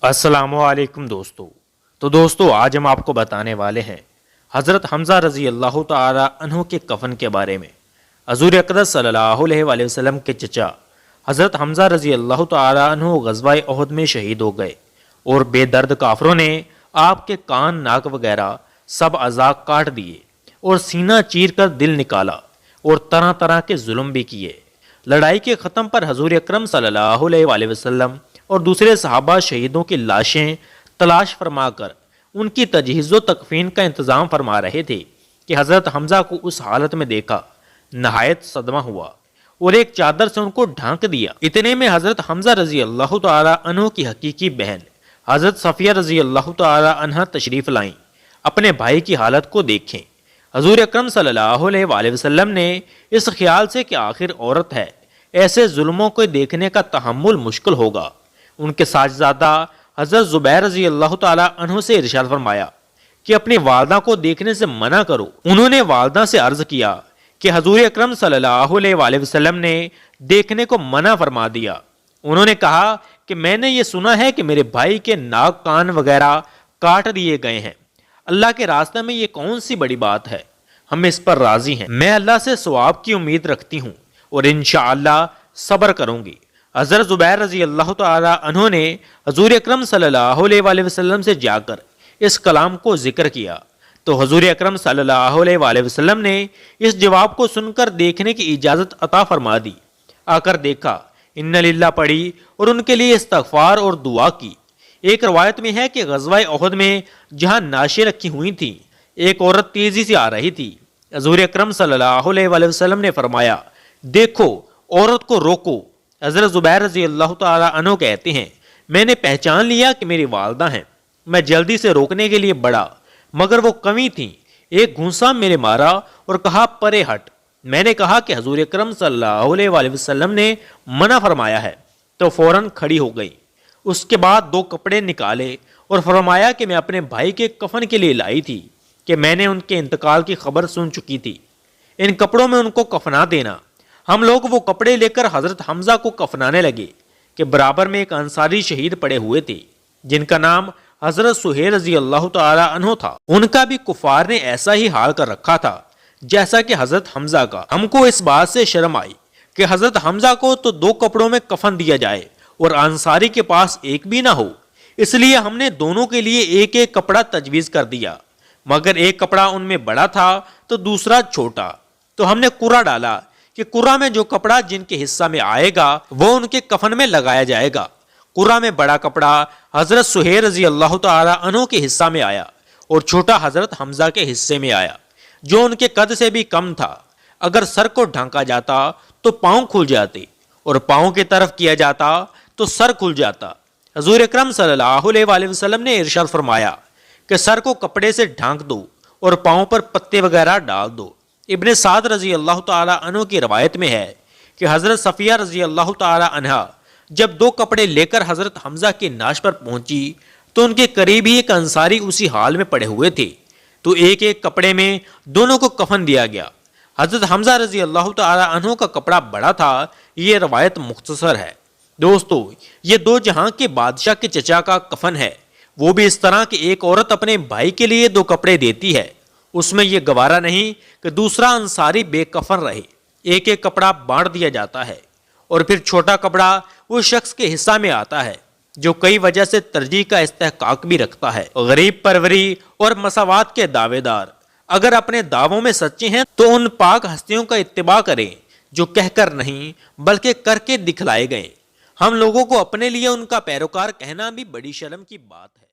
अस्सलाम वालेकुम दोस्तों। तो दोस्तों आज हम आपको बताने वाले हैं हज़रत हमज़ा रज़ी अल्लाह तआला अन्हु के कफ़न के बारे में। हज़ूर अक़दस सल्लल्लाहु अलैहि वसल्लम के चचा हज़रत हमज़ा रज़ी अल्लाह तआला अन्हु ग़ज़वा उहद में शहीद हो गए और बेदर्द काफरों ने आपके कान नाक वगैरह सब अज़ा काट दिए और सीना चीर कर दिल निकाला और तरह तरह के जुल्म भी किए। लड़ाई के ख़त्म पर हज़ूर अकरम सल्लल्लाहु अलैहि वसल्लम और दूसरे सहाबा शहीदों की लाशें तलाश फरमा कर उनकी तजहीज़ तकफीन का इंतज़ाम फरमा रहे थे कि हज़रत हमज़ा को उस हालत में देखा। नहायत सदमा हुआ और एक चादर से उनको ढांक दिया। इतने में हज़रत हमज़ा रज़ी अल्लाह तआला अन्हु की हकीकी बहन हज़रत सफ़िया रज़ी अल्लाह तआला अन्हा तशरीफ़ लाईं अपने भाई की हालत को देखें। हज़ूर अकरम सल्लल्लाहु अलैहि वसल्लम ने इस ख्याल से कि आखिर औरत है, ऐसे जुल्मों को देखने का तहम्मुल मुश्किल होगा, उनके साथज़ादा हज़रत ज़ुबैर रज़ी अल्लाह तआला अन्हु से इरशाद फरमाया कि अपनी वालदा को देखने से मना करो। उन्होंने वालदा से अर्ज़ किया कि हज़ूर अकरम सल्लल्लाहु अलैहि वसल्लम ने देखने को मना फरमा दिया। उन्होंने कहा कि मैंने ये सुना है कि मेरे भाई के नाक कान वगैरह काट दिए गए हैं। अल्लाह के रास्ते में ये कौन सी बड़ी बात है, हम इस पर राजी हैं। मैं अल्लाह से सवाब की उम्मीद रखती हूँ और इंशाअल्लाह सब्र करूँगी। हज़रत ज़ुबैर रज़ी अल्लाह तआला अन्हु ने हज़ूर अकरम सल्लल्लाहु अलैहि वसल्लम से जाकर इस कलाम को जिक्र किया तो हज़ूर अकरम सल्लल्लाहु अलैहि वसल्लम ने इस जवाब को सुनकर देखने की इजाज़त अता फरमा दी। आकर देखा, इन्ना लिल्लाह पढ़ी और उनके लिए इस्तग़फ़ार और दुआ की। एक रवायत में है कि ग़ज़वा उहद में जहाँ नाशें रखी हुई थी, एक औरत तेजी से आ रही थी। हज़ूर अकरम सल्लल्लाहु अलैहि वसल्लम ने फरमाया, देखो औरत को रोको। हज़रत ज़ुबैर रज़ी अल्लाह तआला अन्हु कहते हैं, मैंने पहचान लिया कि मेरी वालदा हैं। मैं जल्दी से रोकने के लिए बढ़ा मगर वो कमी थी। एक घूंसा मेरे मारा और कहा, परे हट। मैंने कहा कि हज़ूर अकरम सल्लल्लाहु अलैहि वसल्लम ने मना फरमाया है, तो फ़ौरन खड़ी हो गई। उसके बाद दो कपड़े निकाले और फरमाया कि मैं अपने भाई के कफन के लिए लाई थी कि मैंने उनके इंतकाल की खबर सुन चुकी थी। इन कपड़ों में उनको कफना देना। हम लोग वो कपड़े लेकर हज़रत हमज़ा को कफनाने लगे कि बराबर में एक अंसारी शहीद पड़े हुए थे जिनका नाम हज़रत सुहेल रज़ी अल्लाह तआला अन्हु था। उनका भी कुफार ने ऐसा ही हाल कर रखा था जैसा कि हज़रत हमज़ा का। हमको इस बात से शर्म आई कि हज़रत हमज़ा को तो दो कपड़ों में कफन दिया जाए और अंसारी के पास एक भी ना हो, इसलिए हमने दोनों के लिए एक एक कपड़ा तजवीज़ कर दिया। मगर एक कपड़ा उनमें बड़ा था तो दूसरा छोटा, तो हमने कुरा डाला कि कुरा में जो कपड़ा जिनके हिस्सा में आएगा वो उनके कफन में लगाया जाएगा। कुरा में बड़ा कपड़ा हज़रत सुहेल रज़ी अल्लाह तआला अन्हु के हिस्सा में आया और छोटा हज़रत हमज़ा के हिस्से में आया जो उनके कद से भी कम था। अगर सर को ढांका जाता तो पाँव खुल जाते और पाँव की तरफ किया जाता तो सर खुल जाता। हज़ूर अकरम सल्लल्लाहु अलैहि वसल्लम ने इरशाद फरमाया कि सर को कपड़े से ढांक दो और पाँव पर पत्ते वगैरह डाल दो। इब्ने साद रज़ी अल्लाह तआला अन्हु की रवायत में है कि हज़रत सफ़िया रज़ी अल्लाह तआला अन्हा जब दो कपड़े लेकर हज़रत हमज़ा की नाश पर पहुंची तो उनके करीब ही एक अंसारी उसी हाल में पड़े हुए थे, तो एक एक कपड़े में दोनों को कफन दिया गया। हज़रत हमज़ा रज़ी अल्लाह तआला अन्हु का कपड़ा बड़ा था। ये रवायत मुख्तसर है। दोस्तों, ये दो जहां के बादशाह के चचा का कफन है, वो भी इस तरह कि एक औरत अपने भाई के लिए दो कपड़े देती है। उसमें यह गवारा नहीं कि दूसरा अंसारी बेकफन रहे। एक एक कपड़ा बांट दिया जाता है और फिर छोटा कपड़ा उस शख्स के हिस्सा में आता है जो कई वजह से तरजीह का इस्तेहकाक भी रखता है। गरीब परवरी और मसावात के दावेदार अगर अपने दावों में सच्चे हैं तो उन पाक हस्तियों का इत्तिबा करें जो कहकर नहीं बल्कि करके दिखलाए गए। हम लोगों को अपने लिए उनका पैरोकार कहना भी बड़ी शर्म की बात है।